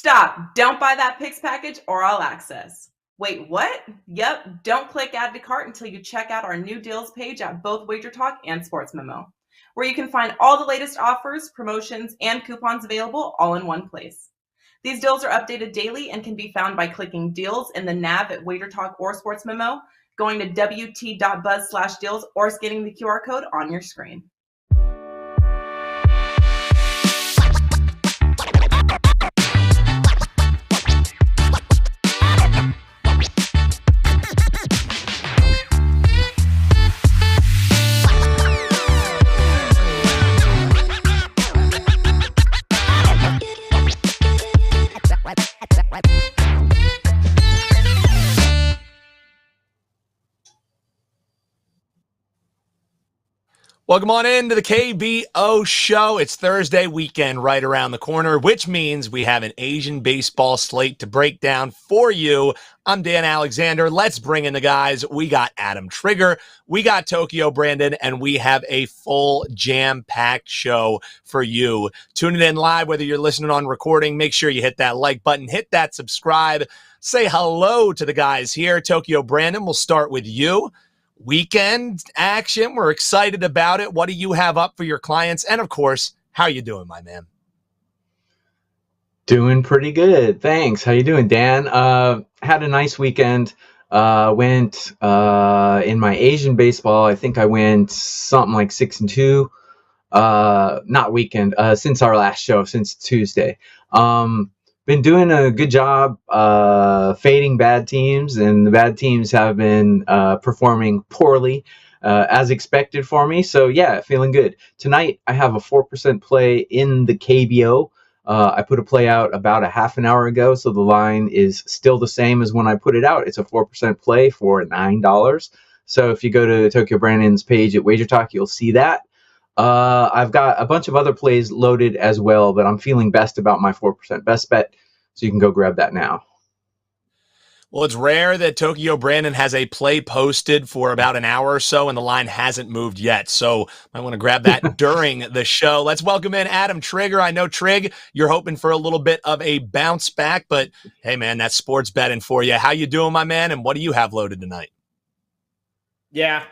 Stop. Don't buy that Pix package or All Access. Wait, what? Yep, don't click Add to Cart until you check out our new deals page at both WagerTalk and Sports Memo, where you can find all the latest offers, promotions, and coupons available all in one place. These deals are updated daily and can be found by clicking Deals in the nav at WagerTalk or Sports Memo, going to wt.buzz/deals, or scanning the QR code on your screen. Welcome on into the KBO show. It's Thursday weekend right around the corner, which means we have an Asian baseball slate to break down for you. I'm Dan Alexander. Let's bring in the guys. We got Adam Trigger, we got Tokyo Brandon, and we have a full jam-packed show for you. Tune it in live, whether you're listening on recording. Make sure you hit that like button, hit that subscribe. Say hello to the guys here. Tokyo Brandon, we'll start with you. Weekend action. We're excited about it. What do you have up for your clients? And of course, how you doing, my man? Doing pretty good. Thanks. How you doing, Dan? Had a nice weekend. Went in my Asian baseball. I think I went something like 6-2. Not weekend. Since our last show, since Tuesday. Been doing a good job fading bad teams, and the bad teams have been performing poorly as expected for me. So yeah, feeling good. Tonight I have a 4% play in the KBO. I put a play out about a half an hour ago, so the line is still the same as when I put it out. It's a 4% play for $9. So if you go to Tokyo Brandon's page at WagerTalk, you'll see that. I've got a bunch of other plays loaded as well, but I'm feeling best about my 4% best bet, so you can go grab that now. Well, it's rare that Tokyo Brandon has a play posted for about an hour or so, and the line hasn't moved yet. So I want to grab that during the show. Let's welcome in Adam Trigger. I know, Trig, you're hoping for a little bit of a bounce back, but hey, man, that's sports betting for you. How you doing, my man, and what do you have loaded tonight? Yeah,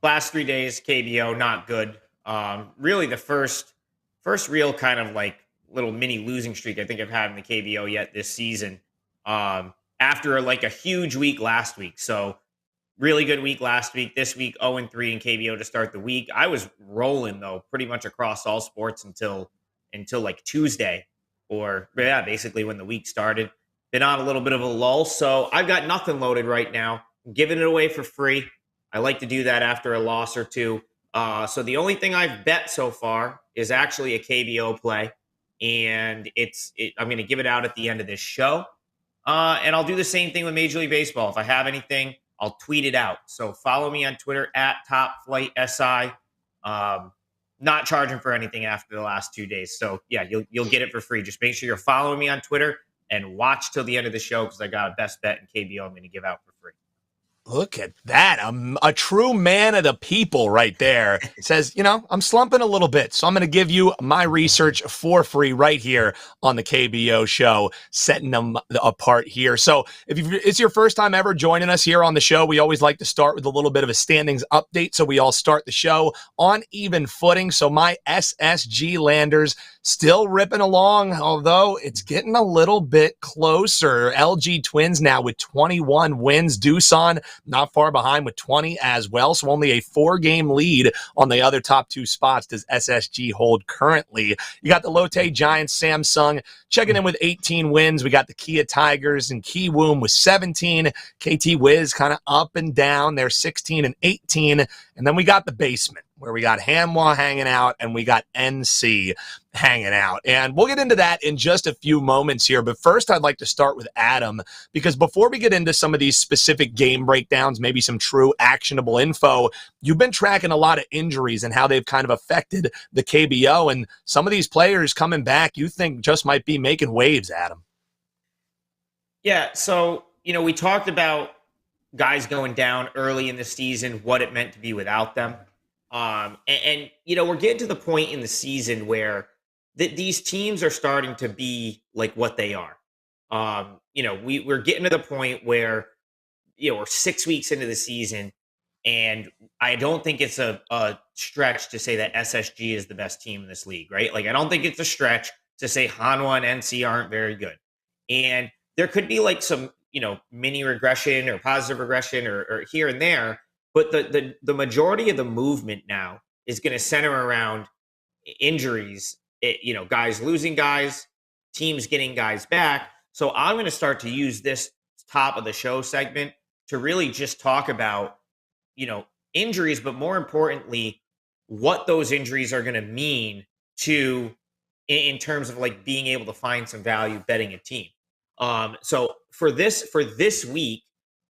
last 3 days, KBO, not good. Really the first real kind of like little mini losing streak I think I've had in the KBO yet this season. After like a huge week last week. So really good week last week. This week, 0-3 in KBO to start the week. I was rolling though, pretty much across all sports until like Tuesday, or yeah, basically when the week started. Been on a little bit of a lull. So I've got nothing loaded right now. I'm giving it away for free. I like to do that after a loss or two. So the only thing I've bet so far is actually a KBO play, and I'm going to give it out at the end of this show. And I'll do the same thing with Major League Baseball. If I have anything, I'll tweet it out. So follow me on Twitter at TopFlightSI. Not charging for anything after the last 2 days. So yeah, you'll get it for free. Just make sure you're following me on Twitter and watch till the end of the show, because I got a best bet in KBO I'm going to give out for free. Look at that. A true man of the people right there. Says, I'm slumping a little bit, so I'm going to give you my research for free right here on the KBO show, setting them apart here. So if it's your first time ever joining us here on the show, we always like to start with a little bit of a standings update, so we all start the show on even footing. So my SSG Landers still ripping along, although it's getting a little bit closer. LG Twins now with 21 wins. Doosan not far behind with 20 as well. So only a 4-game lead on the other top 2 spots does SSG hold currently. You got the Lotte Giants, Samsung checking in with 18 wins. We got the Kia Tigers and Kiwoom with 17. KT Wiz kind of up and down. They're 16 and 18. And then we got the basement, where we got Hanwha hanging out and we got NC hanging out. And we'll get into that in just a few moments here. But first, I'd like to start with Adam, because before we get into some of these specific game breakdowns, maybe some true actionable info, you've been tracking a lot of injuries and how they've kind of affected the KBO. And some of these players coming back, you think just might be making waves, Adam. Yeah, so, we talked about guys going down early in the season, what it meant to be without them. And we're getting to the point in the season where these teams are starting to be like what they are. We're getting to the point where we're 6 weeks into the season, and I don't think it's a stretch to say that SSG is the best team in this league, right? Like, I don't think it's a stretch to say Hanwha and NC aren't very good. And there could be like some, mini regression or positive regression or here and there, but the majority of the movement now is going to center around injuries, guys losing guys, teams getting guys back. So I'm going to start to use this top of the show segment to really just talk about, injuries, but more importantly, what those injuries are going to mean to in terms of like being able to find some value betting a team. So for this week,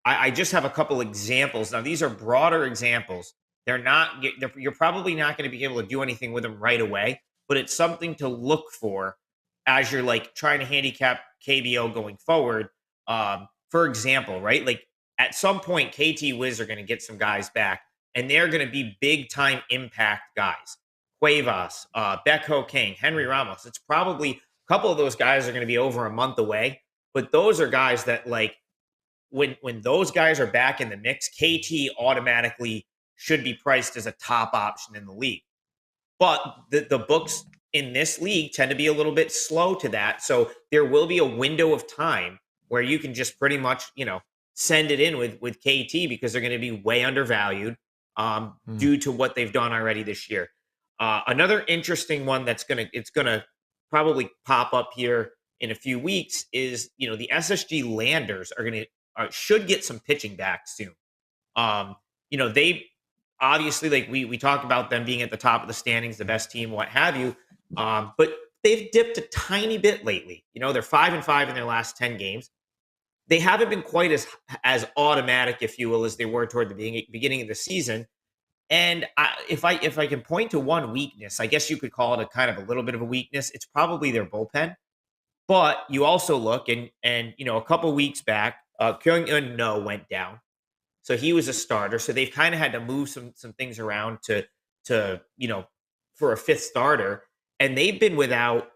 I just have a couple examples. Now, these are broader examples. You're probably not going to be able to do anything with them right away, but it's something to look for as you're like trying to handicap KBO going forward. For example, right? Like at some point, KT Wiz are going to get some guys back, and they're going to be big time impact guys. Cuevas, Becco King, Henry Ramos. It's probably a couple of those guys are going to be over a month away, but those are guys that like when those guys are back in the mix, KT automatically should be priced as a top option in the league. But the books in this league tend to be a little bit slow to that. So there will be a window of time where you can just pretty much, send it in with KT because they're going to be way undervalued due to what they've done already this year. Another interesting one that's going to probably pop up here in a few weeks is, the SSG Landers should get some pitching back soon. They obviously, like we talked about them being at the top of the standings, the best team, what have you. But they've dipped a tiny bit lately. They're 5-5 in their last 10 games. They haven't been quite as automatic, if you will, as they were toward the beginning of the season. And if I can point to one weakness, I guess you could call it a kind of a little bit of a weakness. It's probably their bullpen. But you also look and a couple weeks back, Kyung-Eun No went down. So he was a starter. So they've kind of had to move some things around to for a fifth starter. And they've been without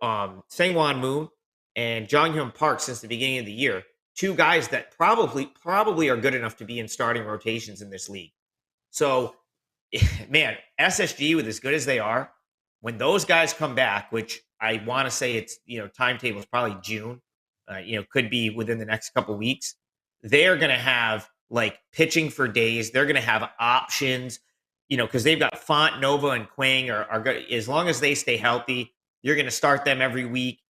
Sang-Won Moon and Jong-Hyun Park since the beginning of the year. Two guys that probably are good enough to be in starting rotations in this league. So, man, SSG, with as good as they are, when those guys come back, which I want to say it's, timetable is probably June, could be within the next couple weeks, they're going to have like pitching for days. They're going to have options, because they've got Font, Nova, and Quang are good. As long as they stay healthy, you're going to start them every week.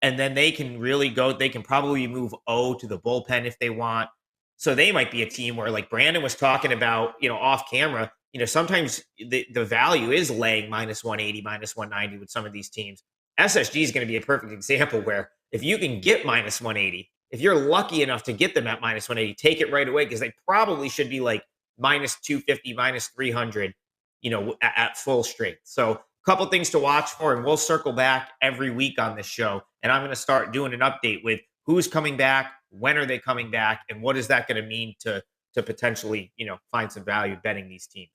And then they can really go. They can probably move O to the bullpen if they want. So they might be a team where, like Brandon was talking about, off camera, sometimes the value is laying -180, -190 with some of these teams. SSG is going to be a perfect example where if you can get -180, if you're lucky enough to get them at -180, take it right away because they probably should be like -250, -300, at full strength. So couple things to watch for, and we'll circle back every week on this show. And I'm going to start doing an update with who's coming back, when are they coming back, and what is that going to mean to potentially, find some value betting these teams.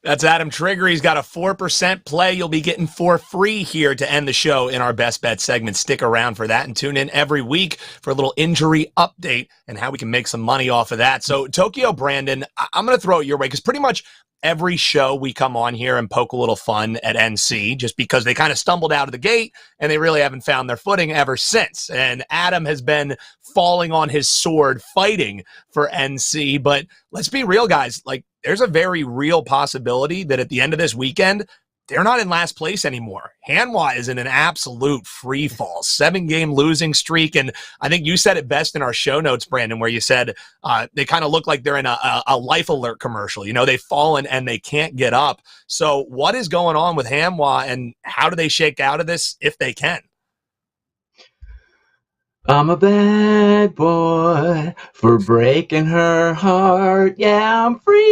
That's Adam Trigger. He's got a 4% play you'll be getting for free here to end the show in our Best Bet segment. Stick around for that and tune in every week for a little injury update and how we can make some money off of that. So, Tokyo Brandon, I'm going to throw it your way because pretty much every show we come on here and poke a little fun at NC just because they kind of stumbled out of the gate and they really haven't found their footing ever since. And Adam has been falling on his sword fighting for NC. But let's be real, guys. Like, there's a very real possibility that at the end of this weekend, they're not in last place anymore. Hanwha is in an absolute free fall, 7-game losing streak. And I think you said it best in our show notes, Brandon, where you said they kind of look like they're in a life alert commercial. They've fallen and they can't get up. So what is going on with Hanwha and how do they shake out of this if they can? I'm a bad boy for breaking her heart. Yeah, I'm free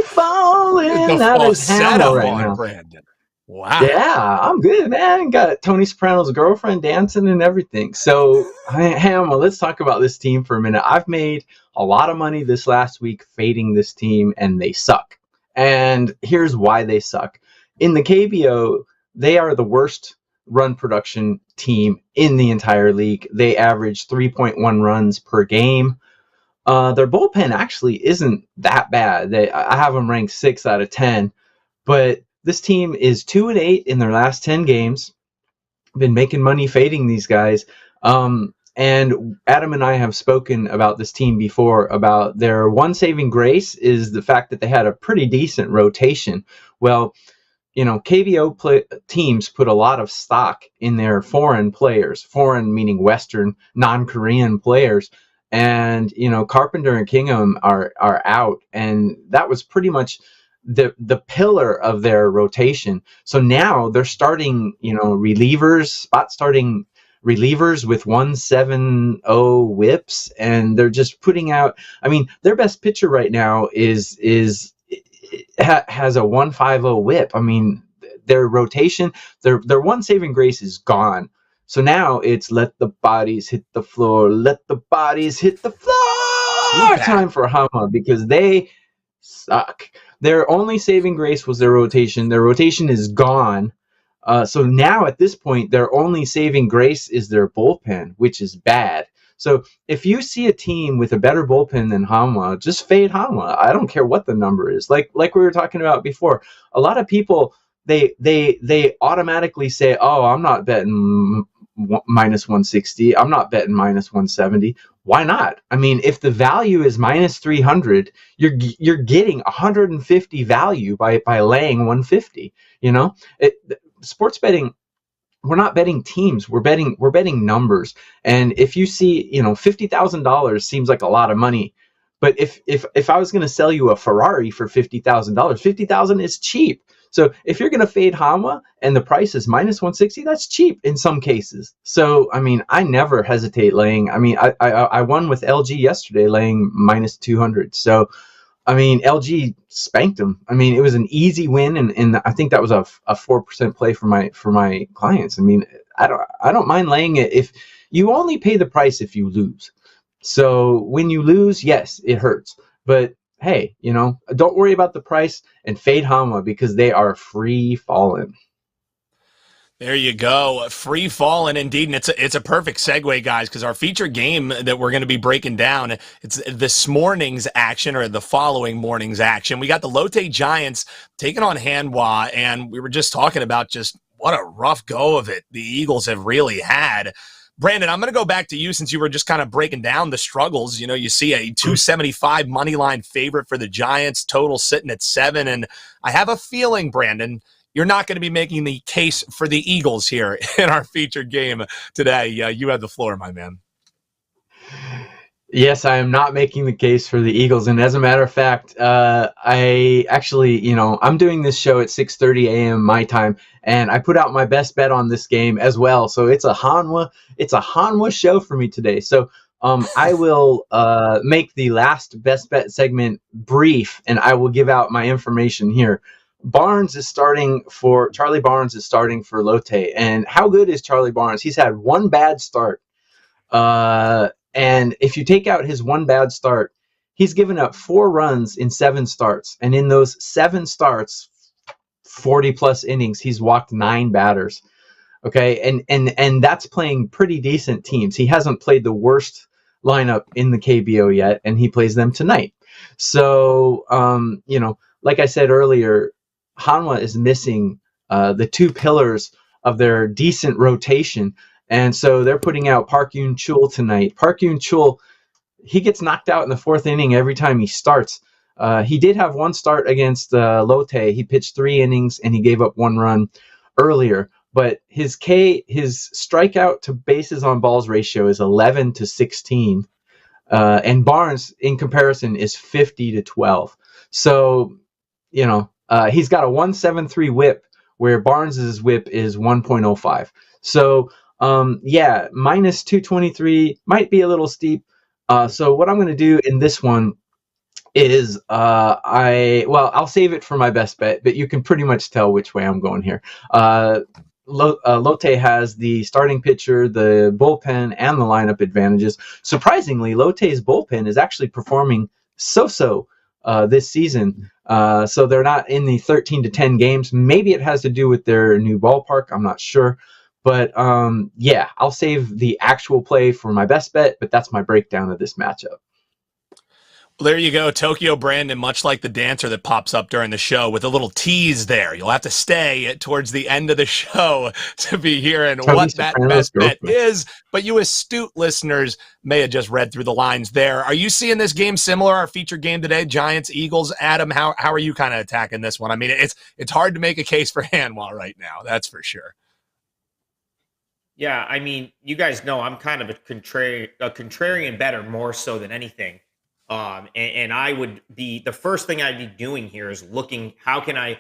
falling out of Hanwha right now. Brandon. Wow. Yeah, I'm good, man. Got Tony Soprano's girlfriend dancing and everything. So, Hanwha, let's talk about this team for a minute. I've made a lot of money this last week fading this team, and they suck. And here's why they suck. in the KBO, they are the worst run production team in the entire league. They average 3.1 runs per game. Their bullpen actually isn't that bad. I have them ranked 6 out of 10, but this team is 2-8 in their last 10 games. Been making money fading these guys. And Adam and I have spoken about this team before, about their one saving grace is the fact that they had a pretty decent rotation. Well, KBO teams put a lot of stock in their foreign players, foreign meaning Western, non-Korean players. And, Carpenter and Kingham are out. And that was pretty much the pillar of their rotation. So now they're starting, spot starting relievers with 1.70 whips, and they're just putting out. I mean, their best pitcher right now has a 1.50 whip. I mean, their rotation, their one saving grace is gone. So now it's let the bodies hit the floor, let the bodies hit the floor. Time for Hanwha, because they suck. Their only saving grace was their rotation. Their rotation is gone. So now at this point, their only saving grace is their bullpen, which is bad. So if you see a team with a better bullpen than Hanwha, just fade Hanwha. I don't care what the number is. Like we were talking about before, a lot of people, they automatically say, oh, I'm not betting minus 160. I'm not betting minus 170. Why not? I mean, if the value is minus 300, you're getting 150 value by laying 150. Sports betting, we're not betting teams. We're betting numbers. And if you see, $50,000 seems like a lot of money, but if I was going to sell you a Ferrari for $50,000, $50,000 is cheap. So if you're going to fade Hanwha and the price is minus 160, that's cheap in some cases. So, I mean, I never hesitate laying. I mean, I won with LG yesterday laying minus 200. So, I mean, LG spanked them. I mean, it was an easy win, and I think that was a 4% play for my clients. I mean, I don't mind laying it if you only pay the price if you lose. So when you lose, yes, it hurts. But hey, don't worry about the price and fade Hanwha because they are free falling. There you go. Free falling indeed. And it's a perfect segue, guys, because our feature game that we're going to be breaking down, it's this morning's action or the following morning's action. We got the Lotte Giants taking on Hanwha, and we were just talking about just what a rough go of it the Eagles have really had. Brandon, I'm going to go back to you since you were just kind of breaking down the struggles. You see a 275 money line favorite for the Giants, total sitting at 7. And I have a feeling, Brandon, you're not going to be making the case for the Eagles here in our featured game today. You have the floor, my man. Yes, I am not making the case for the Eagles. And as a matter of fact, I actually, I'm doing this show at 6:30 a.m. my time, and I put out my best bet on this game as well. So it's a Hanwha show for me today. So I will make the last best bet segment brief, and I will give out my information here. Charlie Barnes is starting for Lotte. And how good is Charlie Barnes? He's had one bad start. And if you take out his one bad start, he's given up 4 runs in 7 starts. And in those 7 starts, 40 plus innings, he's walked 9 batters. Okay. And that's playing pretty decent teams. He hasn't played the worst lineup in the KBO yet, and he plays them tonight. So, like I said earlier, Hanwha is missing the 2 pillars of their decent rotation. And so they're putting out Park Yoon-chul tonight. Park Yoon-chul, he gets knocked out in the 4th inning every time he starts. He did have one start against Lotte. He pitched 3 innings and he gave up 1 run earlier. But his strikeout to bases on balls ratio is 11-16. And Barnes, in comparison, is 50-12. So, he's got a 1.73 whip, where Barnes's whip is 1.05. So, minus 223 might be a little steep. So what I'm going to do in this one is I'll save it for my best bet, but you can pretty much tell which way I'm going here. Lotte has the starting pitcher, the bullpen, and the lineup advantages. Surprisingly, Lotte's bullpen is actually performing so-so this season. So they're not in the 13 to 10 games. Maybe it has to do with their new ballpark. I'm not sure. But yeah, I'll save the actual play for my best bet, but that's my breakdown of this matchup. Well, there you go, Tokyo Brandon, much like the dancer that pops up during the show with a little tease there. You'll have to stay towards the end of the show to be hearing what that best bet is, but you astute listeners may have just read through the lines there. Are you seeing this game similar, our featured game today, Giants, Eagles? Adam, how are you kind of attacking this one? I mean, it's hard to make a case for Hanwha right now, that's for sure. Yeah, I mean, you guys know I'm kind of a contrarian better more so than anything. And I would be the first thing I'd be doing here is looking how can I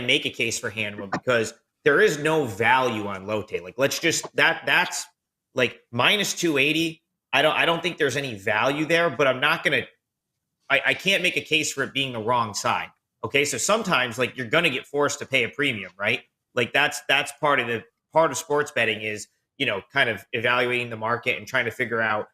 make a case for Hanwha, because there is no value on Lotte. Like let's just that's like minus 280. I don't think there's any value there, but I can't make a case for it being the wrong side. Okay, so sometimes like you're gonna get forced to pay a premium, right? Like that's part of sports betting is, kind of evaluating the market and trying to figure out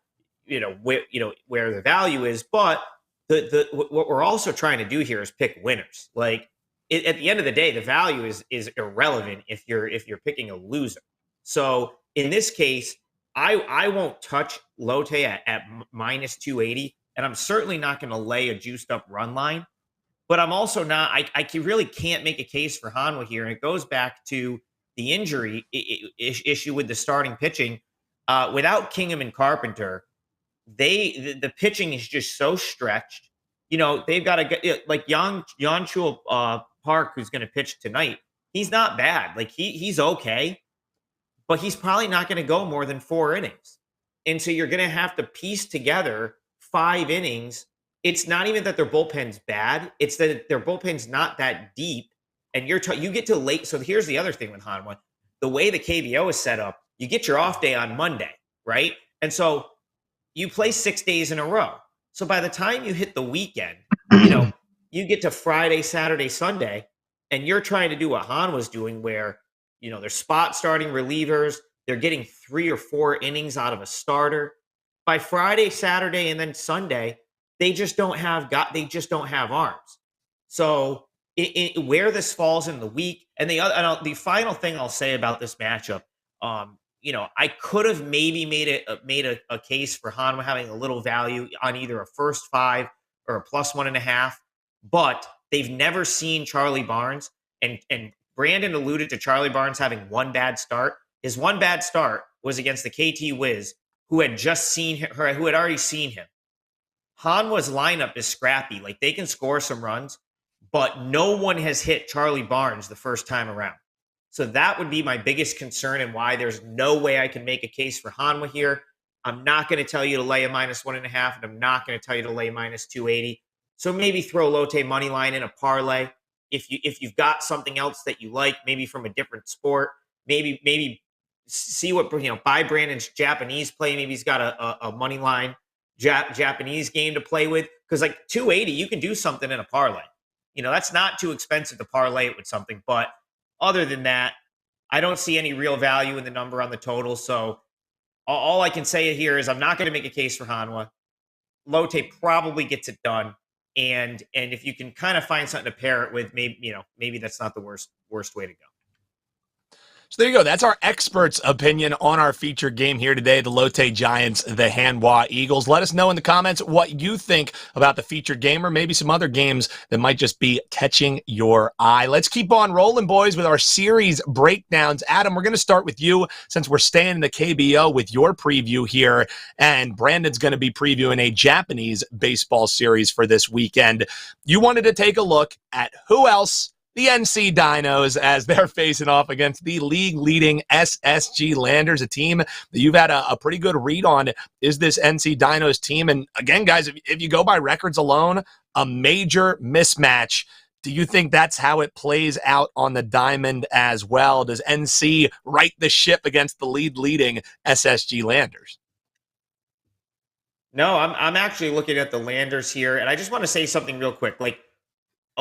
where the value is. But what we're also trying to do here is pick winners. Like at the end of the day, the value is irrelevant if you're picking a loser. So in this case, I won't touch Lotte at minus 280, and I'm certainly not going to lay a juiced up run line. But I'm also not. I really can't make a case for Hanwha here, and it goes back to the injury issue with the starting pitching. Without Kingham and Carpenter, the pitching is just so stretched. They've got a like Yan Chul Park, who's going to pitch tonight. He's not bad. Like he's okay, but he's probably not going to go more than 4 innings. And so you're going to have to piece together 5 innings. It's not even that their bullpen's bad. It's that their bullpen's not that deep. And you get to late. So here's the other thing with Hanwha. The way the KBO is set up, you get your off day on Monday, right? And so you play 6 days in a row. So by the time you hit the weekend, you get to Friday, Saturday, Sunday, and you're trying to do what Hanwha's doing where, they're spot starting relievers. They're getting 3 or 4 innings out of a starter. By Friday, Saturday, and then Sunday, they just don't have arms. So where this falls in the week, and the final thing I'll say about this matchup, I could have maybe made a case for Hanwha having a little value on either a first 5 or a plus 1.5, but they've never seen Charlie Barnes, and Brandon alluded to Charlie Barnes having one bad start. His one bad start was against the KT Wiz, who had already seen him. Hanwha's lineup is scrappy. Like they can score some runs, but no one has hit Charlie Barnes the first time around. So that would be my biggest concern and why there's no way I can make a case for Hanwha here. I'm not going to tell you to lay a minus 1.5, and I'm not going to tell you to lay minus 280. So maybe throw Lotte money line in a parlay. If you've got something else that you like, maybe from a different sport, maybe see what buy Brandon's Japanese play. Maybe he's got a money line Japanese game to play with, because like 280, you can do something in a parlay. That's not too expensive to parlay it with something. But other than that, I don't see any real value in the number on the total. So all I can say here is I'm not going to make a case for Hanwha. Lotte probably gets it done. And if you can kind of find something to pair it with, maybe that's not the worst way to go. So there you go. That's our expert's opinion on our featured game here today, the Lotte Giants, the Hanwha Eagles. Let us know in the comments what you think about the featured game, or maybe some other games that might just be catching your eye. Let's keep on rolling, boys, with our series breakdowns. Adam, we're going to start with you since we're staying in the KBO with your preview here, and Brandon's going to be previewing a Japanese baseball series for this weekend. You wanted to take a look at who else, the NC Dinos, as they're facing off against the league-leading SSG Landers, a team that you've had a pretty good read on, is this NC Dinos team. And again, guys, if you go by records alone, a major mismatch. Do you think that's how it plays out on the diamond as well? Does NC right the ship against the leading SSG Landers? No, I'm actually looking at the Landers here, and I just want to say something real quick. Like,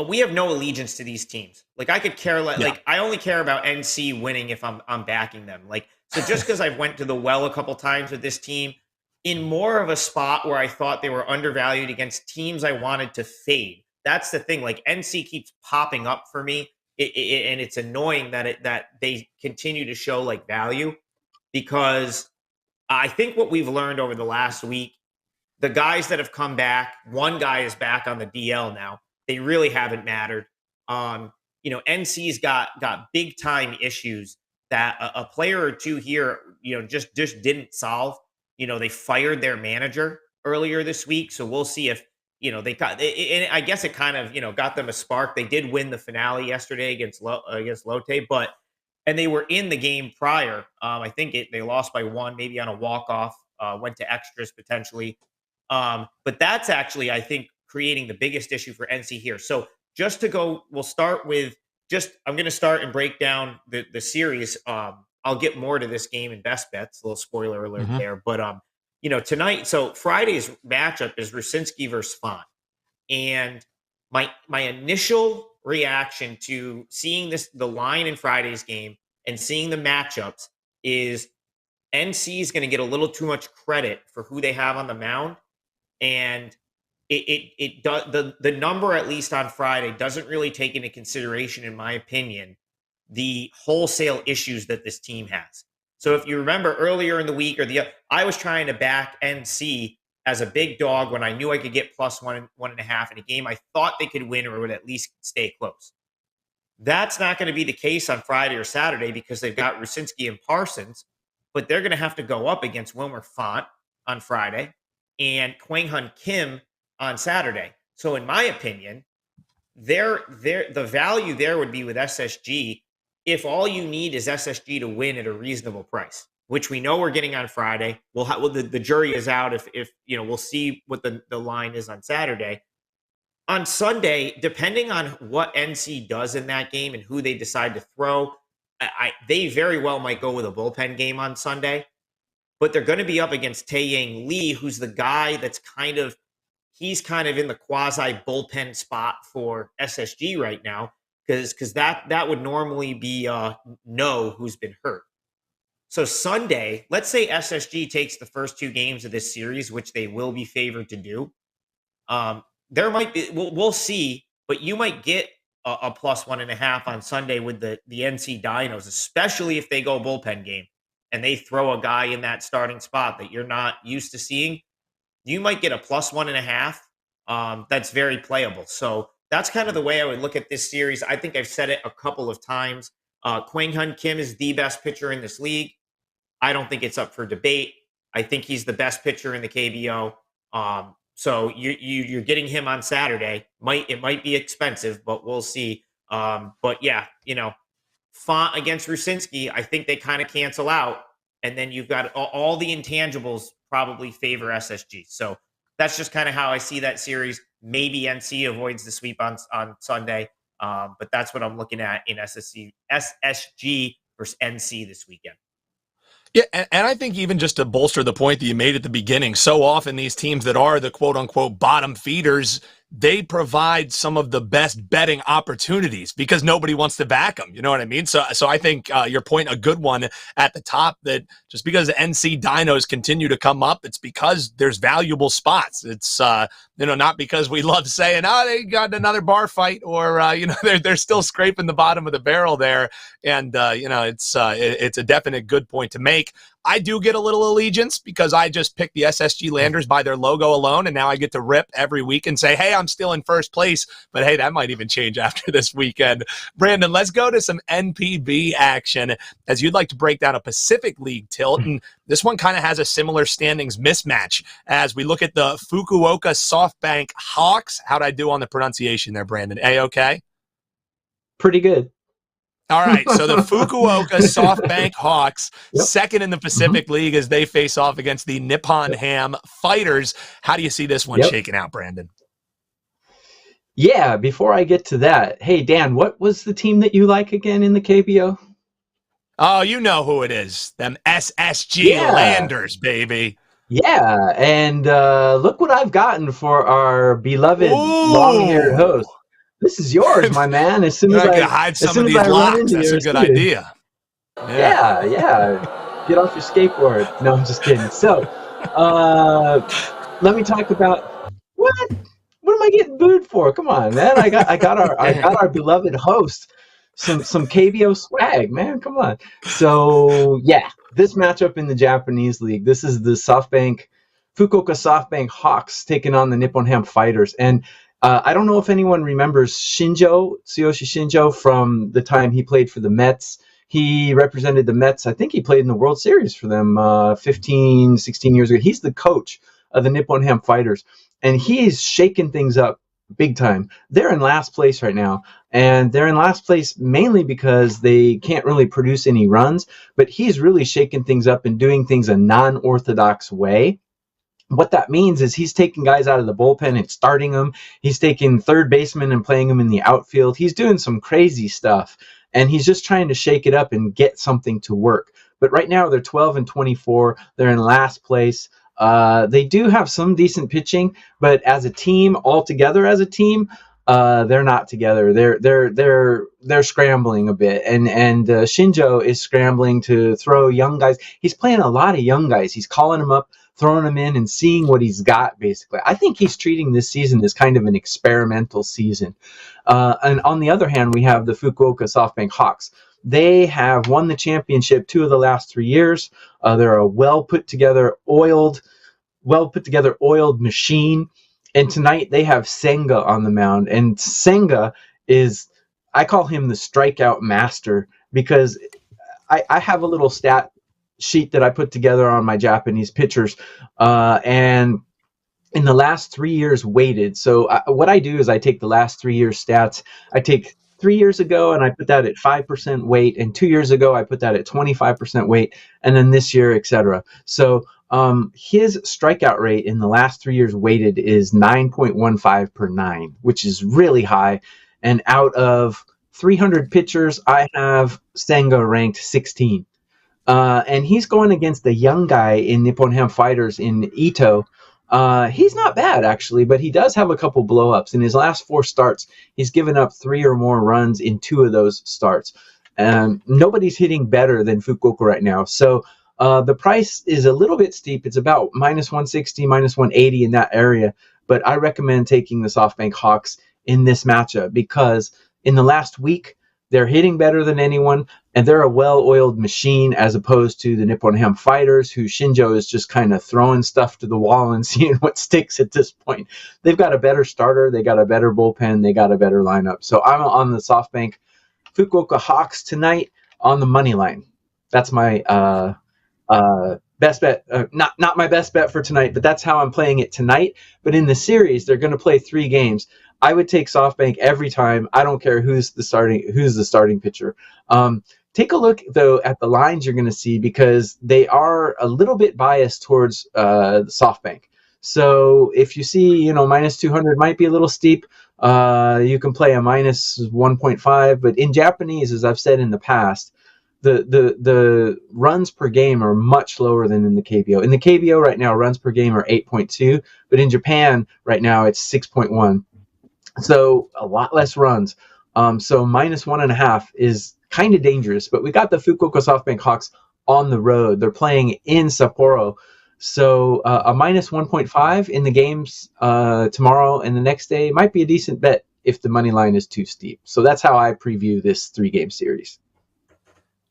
we have no allegiance to these teams. Like I could care less. Yeah. Like I only care about NC winning if I'm backing them. Like, so just because I've went to the well a couple times with this team, in more of a spot where I thought they were undervalued against teams I wanted to fade. that's the thing. Like NC keeps popping up for me, and it's annoying that they continue to show like value, because I think what we've learned over the last week, the guys that have come back, one guy is back on the DL now. They really haven't mattered. NC's got big time issues that a player or two here, just didn't solve. They fired their manager earlier this week, so we'll see if they got. And I guess it kind of got them a spark. They did win the finale yesterday against Lotte, and they were in the game prior. I think they lost by one, maybe on a walk off. Went to extras potentially. But that's actually, I think, creating the biggest issue for NC here. So just to go, we'll start with I'm going to start and break down the series. I'll get more to this game in best bets. A little spoiler alert there. But, tonight, so Friday's matchup is Rucinski versus Font. And my initial reaction to seeing the line in Friday's game and seeing the matchups is NC is going to get a little too much credit for who they have on the mound. And it does the number, at least on Friday, doesn't really take into consideration, in my opinion, the wholesale issues that this team has. So if you remember earlier in the week, I was trying to back NC as a big dog when I knew I could get plus 1.5 in a game I thought they could win or would at least stay close. That's not going to be the case on Friday or Saturday because they've got Rucinski and Parsons, but they're going to have to go up against Wilmer Font on Friday and Kwang-Hun Kim on Saturday. So in my opinion, the value there would be with SSG if all you need is SSG to win at a reasonable price, which we know we're getting on Friday. The jury is out if we'll see what the line is on Saturday. On Sunday, depending on what NC does in that game and who they decide to throw, they very well might go with a bullpen game on Sunday. But they're going to be up against Tae-Yang Lee, who's the guy that's he's kind of in the quasi bullpen spot for SSG right now, because that would normally be No, who's been hurt. So Sunday, let's say SSG takes the first two games of this series, which they will be favored to do. There might be, we'll see, but you might get a plus 1.5 on Sunday with the NC Dinos, especially if they go bullpen game and they throw a guy in that starting spot that you're not used to seeing. You might get a plus 1.5. That's very playable. So that's kind of the way I would look at this series. I think I've said it a couple of times. Kwang-Hun Kim is the best pitcher in this league. I don't think it's up for debate. I think he's the best pitcher in the KBO. So you're getting him on Saturday. It might be expensive, but we'll see. But yeah, Font against Rucinski, I think they kind of cancel out. And then you've got all the intangibles probably favor SSG. So that's just kind of how I see that series. Maybe NC avoids the sweep on Sunday. But that's what I'm looking at in SSG versus NC this weekend. Yeah, and I think even just to bolster the point that you made at the beginning, so often these teams that are the quote-unquote bottom feeders, they provide some of the best betting opportunities because nobody wants to back them. You know what I mean? So I think your point, a good one at the top, that just because NC Dinos continue to come up, it's because there's valuable spots. It's not because we love saying, they got another bar fight, or they're still scraping the bottom of the barrel there. And it's a definite good point to make. I do get a little allegiance because I just picked the SSG Landers by their logo alone, and now I get to rip every week and say, hey, I'm still in first place. But hey, that might even change after this weekend. Brandon, let's go to some NPB action, as you'd like to break down a Pacific League tilt. And this one kind of has a similar standings mismatch as we look at the Fukuoka SoftBank Hawks. How'd I do on the pronunciation there, Brandon? A-okay? Pretty good. All right, so the Fukuoka SoftBank Hawks, second in the Pacific League as they face off against the Nippon Ham Fighters. How do you see this one shaking out, Brandon? Yeah, before I get to that, hey, Dan, what was the team that you like again in the KBO? Oh, you know who it is. Them SSG Landers, baby. Yeah, and look what I've gotten for our beloved long-haired host. This is yours, my man. As soon as I hide some of these locks, that's a good idea. Yeah. Get off your skateboard. No, I'm just kidding. So, let me talk about what? What am I getting booed for? Come on, man. I got our beloved host some KBO swag, man. Come on. So yeah, this matchup in the Japanese league. This is the Fukuoka SoftBank Hawks taking on the Nippon Ham Fighters. And I don't know if anyone remembers Tsuyoshi Shinjo from the time he played for the Mets. He represented the Mets. I think he played in the World Series for them 15, 16 years ago. He's the coach of the Nippon Ham Fighters, and he's shaking things up big time. They're in last place right now, and they're in last place mainly because they can't really produce any runs, but he's really shaking things up and doing things a non-orthodox way. What that means is he's taking guys out of the bullpen and starting them. He's taking third basemen and playing them in the outfield. He's doing some crazy stuff, and he's just trying to shake it up and get something to work. But right now they're 12-24. They're in last place. They do have some decent pitching, but as a team, altogether as a team, they're not together. They're scrambling a bit, and Shinjo is scrambling to throw young guys. He's playing a lot of young guys. He's calling them up, throwing them in, and seeing what he's got. Basically, I think he's treating this season as kind of an experimental season. And on the other hand, we have the Fukuoka SoftBank Hawks. They have won the championship 2 of the last 3 years. They're a well put together, oiled machine. And tonight they have Senga on the mound. And Senga is, I call him the strikeout master, because I have a little stat sheet that I put together on my Japanese pitchers. And in the last 3 years weighted. So what I do is I take the last 3 years stats. I take 3 years ago and I put that at 5% weight, and 2 years ago I put that at 25% weight, and then this year, etc. So his strikeout rate in the last 3 years weighted is 9.15 per 9, which is really high. And out of 300 pitchers, I have Senga ranked 16. And he's going against a young guy in Nippon Ham Fighters in Ito. He's not bad, actually, but he does have a couple blow-ups. In his last 4 starts, he's given up 3 or more runs in 2 of those starts. Nobody's hitting better than Fukuoka right now. So the price is a little bit steep. It's about minus 160, minus 180 in that area. But I recommend taking the SoftBank Hawks in this matchup, because in the last week, they're hitting better than anyone, and they're a well-oiled machine, as opposed to the Nippon Ham Fighters, who Shinjo is just kind of throwing stuff to the wall and seeing what sticks at this point. They've got a better starter. They got a better bullpen. They got a better lineup. So I'm on the SoftBank Fukuoka Hawks tonight on the money line. That's my best bet. Not my best bet for tonight, but that's how I'm playing it tonight. But in the series, they're going to play 3 games. I would take SoftBank every time. I don't care who's the starting pitcher. Take a look, though, at the lines you're going to see, because they are a little bit biased towards SoftBank. So if you see, minus 200 might be a little steep. You can play a minus 1.5. But in Japanese, as I've said in the past, the runs per game are much lower than in the KBO. In the KBO right now, runs per game are 8.2. But in Japan right now, it's 6.1. So a lot less runs. So minus 1.5 is kind of dangerous. But we got the Fukuoka SoftBank Hawks on the road. They're playing in Sapporo. So a minus 1.5 in the games tomorrow and the next day might be a decent bet if the money line is too steep. So that's how I preview this 3-game series.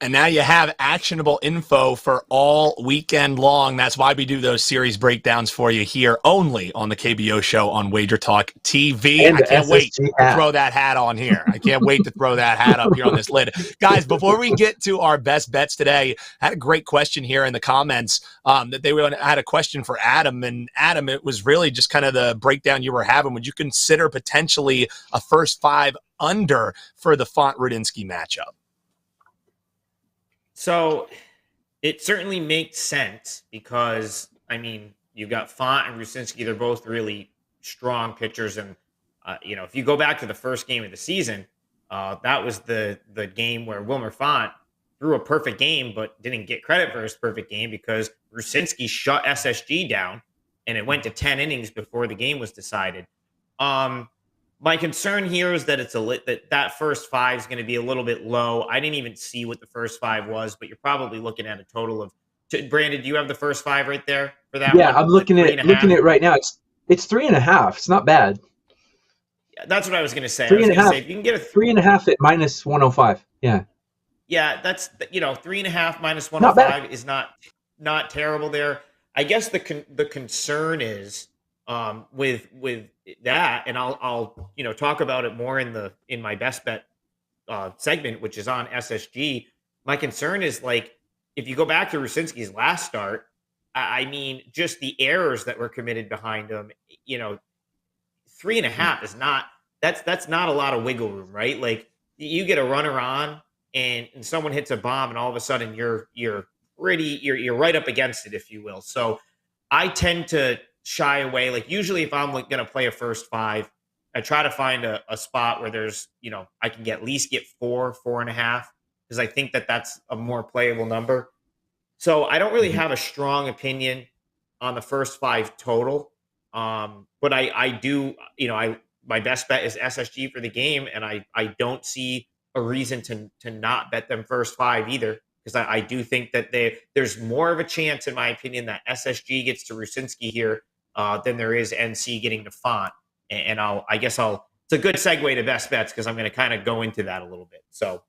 And now you have actionable info for all weekend long. That's why we do those series breakdowns for you here only on the KBO show on WagerTalk TV. I can't wait to throw that hat on here. I can't wait to throw that hat up here on this lid. Guys, before we get to our best bets today, I had a great question here in the comments that they had a question for Adam. And Adam, it was really just kind of the breakdown you were having. Would you consider potentially a first 5 under for the Font-Rudinsky matchup? So it certainly makes sense because, you've got Font and Rucinski. They're both really strong pitchers. And, if you go back to the first game of the season, that was the game where Wilmer Font threw a perfect game but didn't get credit for his perfect game because Rucinski shut SSG down, and it went to 10 innings before the game was decided. My concern here is that that first 5 is going to be a little bit low. I didn't even see what the first 5 was, but you're probably looking at a total of. Brandon, do you have the first 5 right there for that? Yeah, one? I'm looking at it right now. It's 3.5. It's not bad. That's what I was going to say. I Three was and a going to half. say if you can get a 3.5 at minus 105. Yeah, yeah, that's 3.5 minus not bad. 105 is not terrible there. I guess the concern is with that, and I'll talk about it more in my best bet segment, which is on SSG. My concern is like if you go back to Rusinski's last start, I mean, just the errors that were committed behind him. 3.5 is not that's not a lot of wiggle room, right? Like you get a runner on and someone hits a bomb and all of a sudden you're right up against it, if you will. So I tend to shy away. Like usually if I'm going to play a first five, I try to find a spot where there's, I can at least get 4.5, because I think that's a more playable number. So I don't really have a strong opinion on the first five total. But I do, my best bet is SSG for the game, and I don't see a reason to not bet them first five either, because I do think that there's more of a chance, in my opinion, that SSG gets to Rusinski here than there is NC getting to Font. And it's a good segue to best bets, because I'm going to kind of go into that a little bit. So.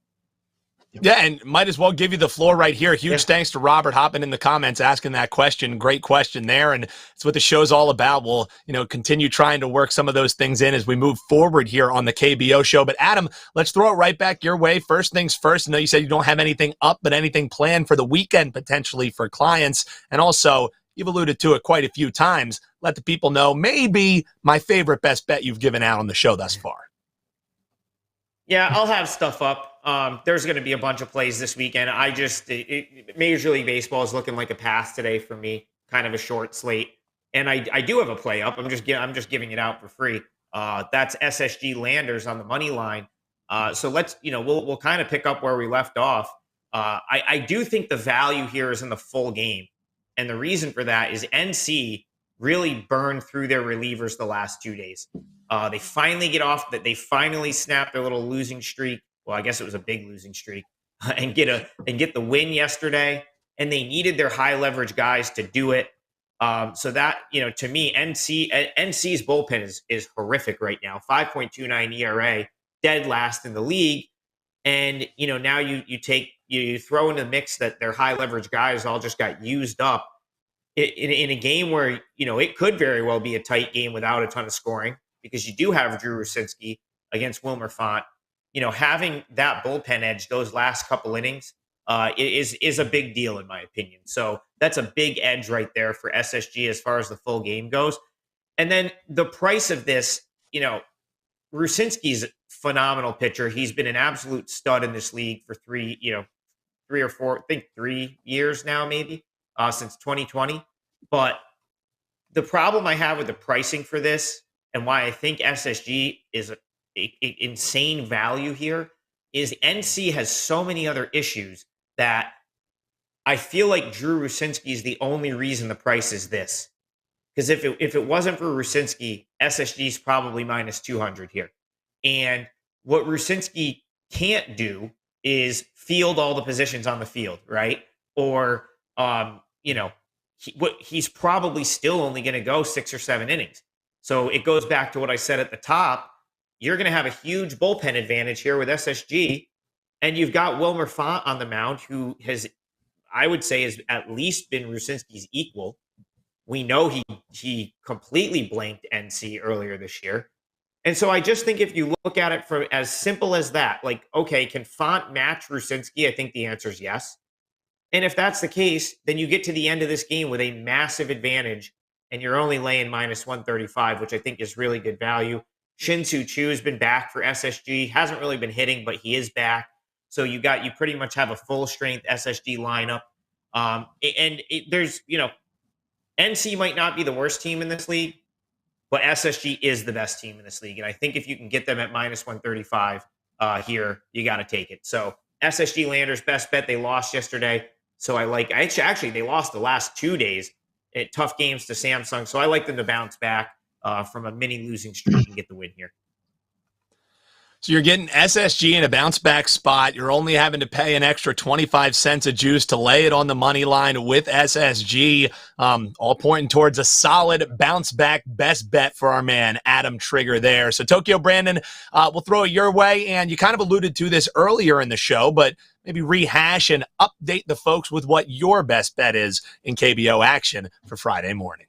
Yeah, and might as well give you the floor right here. Huge thanks to Robert hopping in the comments, asking that question. Great question there, and it's what the show's all about. We'll, continue trying to work some of those things in as we move forward here on the KBO show. But Adam, let's throw it right back your way. First things first, I know you said you don't have anything up, but anything planned for the weekend potentially for clients, and also you've alluded to it quite a few times. Let the people know maybe my favorite best bet you've given out on the show thus far. Yeah, I'll have stuff up. There's going to be a bunch of plays this weekend. Major League Baseball is looking like a pass today for me, kind of a short slate. And I do have a play up. I'm just giving it out for free. That's SSG Landers on the money line. So let's, we'll kind of pick up where we left off. I do think the value here is in the full game. And the reason for that is NC really burned through their relievers the last 2 days. They finally get off that. They finally snap their little losing streak. Well, I guess it was a big losing streak, and get the win yesterday. And they needed their high leverage guys to do it. So that, to me, NC's bullpen is horrific right now. 5.29 ERA, dead last in the league. And now you throw in the mix that their high leverage guys all just got used up in a game where it could very well be a tight game without a ton of scoring, because you do have Drew Rusinski against Wilmer Font. Having that bullpen edge those last couple innings is a big deal, in my opinion. So that's a big edge right there for SSG as far as the full game goes. And then the price of this, Rusinski's a phenomenal pitcher. He's been an absolute stud in this league for 3 or 4, I think 3 years now, maybe since 2020. But the problem I have with the pricing for this, and why I think SSG is an insane value here, is NC has so many other issues that I feel like Drew Rusinski is the only reason the price is this. Because if it wasn't for Rusinski, SSG is probably minus 200 here. And what Rusinski can't do is field all the positions on the field, right? Or, he's probably still only going to go 6 or 7 innings. So it goes back to what I said at the top. You're going to have a huge bullpen advantage here with SSG. And you've got Wilmer Font on the mound, who I would say, has at least been Rusinski's equal. We know he completely blanked NC earlier this year. And so I just think if you look at it from as simple as that, like, okay, can Font match Rusinski? I think the answer is yes. And if that's the case, then you get to the end of this game with a massive advantage, and you're only laying minus 135, which I think is really good value. Shin-Soo Choo has been back for SSG. Hasn't really been hitting, but he is back. So you pretty much have a full strength SSG lineup. There's, NC might not be the worst team in this league, but SSG is the best team in this league. And I think if you can get them at minus 135 here, you got to take it. So SSG Landers, best bet. They lost yesterday. So actually they lost the last 2 days at tough games to Samsung. So I like them to bounce back from a mini losing streak and get the win here. So you're getting SSG in a bounce back spot. You're only having to pay an extra 25 cents a juice to lay it on the money line with SSG. All pointing towards a solid bounce back best bet for our man Adam Trigger there. So Tokyo Brandon, we'll throw it your way. And you kind of alluded to this earlier in the show, but maybe rehash and update the folks with what your best bet is in KBO action for Friday morning.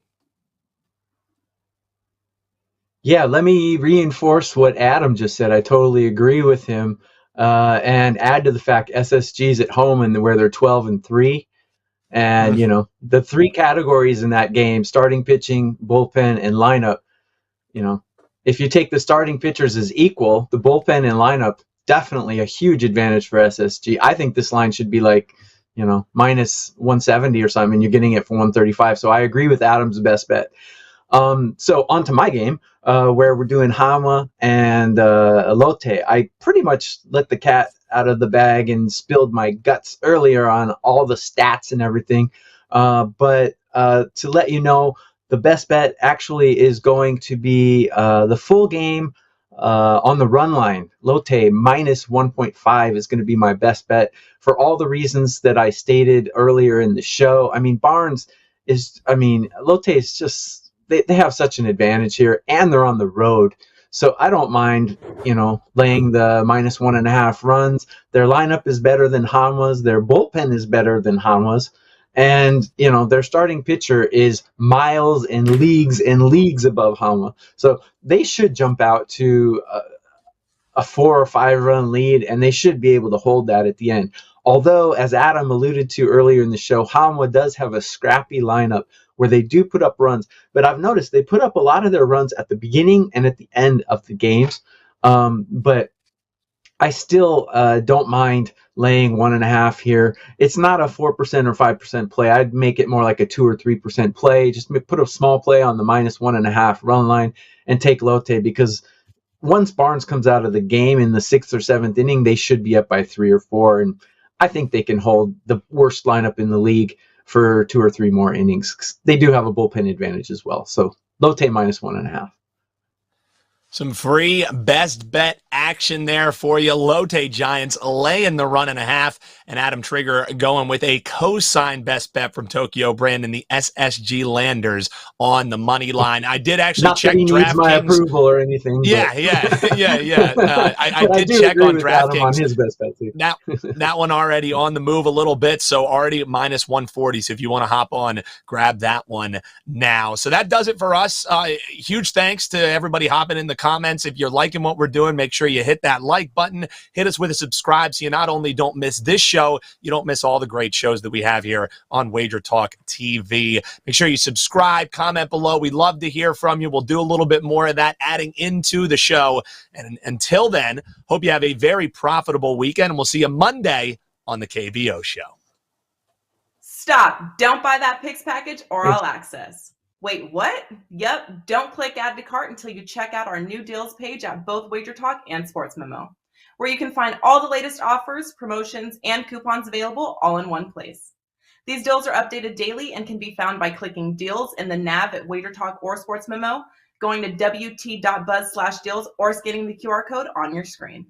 Yeah, let me reinforce what Adam just said. I totally agree with him, and add to the fact SSG's at home and where they're 12-3, and the three categories in that game: starting pitching, bullpen, and lineup. If you take the starting pitchers as equal, the bullpen and lineup definitely a huge advantage for SSG. I think this line should be like minus 170 or something, and you're getting it for 135. So I agree with Adam's best bet. So on to my game, where we're doing Hanwha and Lotte. I pretty much let the cat out of the bag and spilled my guts earlier on all the stats and everything. But to let you know, the best bet actually is going to be the full game on the run line. Lotte minus 1.5 is going to be my best bet for all the reasons that I stated earlier in the show. I mean, Lotte is just... They have such an advantage here, and they're on the road. So I don't mind, laying the minus 1.5 runs. Their lineup is better than Hanwha's. Their bullpen is better than Hanwha's. And, their starting pitcher is miles and leagues above Hanwha. So they should jump out to a 4 or 5 run lead, and they should be able to hold that at the end. Although, as Adam alluded to earlier in the show, Hanwha does have a scrappy lineup where they do put up runs. But I've noticed they put up a lot of their runs at the beginning and at the end of the games. But I still don't mind laying 1.5 here. It's not a 4% or 5% play. I'd make it more like a 2 or 3% play. Just put a small play on the minus 1.5 run line and take Lotte, because once Barnes comes out of the game in the 6th or 7th inning, they should be up by 3 or 4. And I think they can hold the worst lineup in the league for 2 or 3 more innings. They do have a bullpen advantage as well. So Lotte minus 1.5. Some free best bet action there for you. Lotte Giants laying the 1.5, and Adam Trigger going with a cosign best bet from Tokyo Brandon, the SSG Landers on the money line. I did actually Not check that he needs my approval or anything. Yeah. I did check on DraftKings on his best bet too. Now that one already on the move a little bit, so already minus 140. So if you want to hop on, grab that one now. So that does it for us. Huge thanks to everybody hopping in the comments. If you're liking what we're doing, make sure you hit that like button, hit us with a subscribe, so you not only don't miss this show, you don't miss all the great shows that we have here on WagerTalk TV. Make sure you subscribe, comment below. We'd love to hear from you. We'll do a little bit more of that adding into the show. And until then, hope you have a very profitable weekend, and we'll see you Monday on the KBO show. Stop. Don't buy that picks package or all access. Wait, what? Yep, don't click add to cart until you check out our new deals page at both WagerTalk and Sports Memo, where you can find all the latest offers, promotions, and coupons available all in one place. These deals are updated daily and can be found by clicking deals in the nav at WagerTalk or Sports Memo, going to wt.buzz/deals, or scanning the QR code on your screen.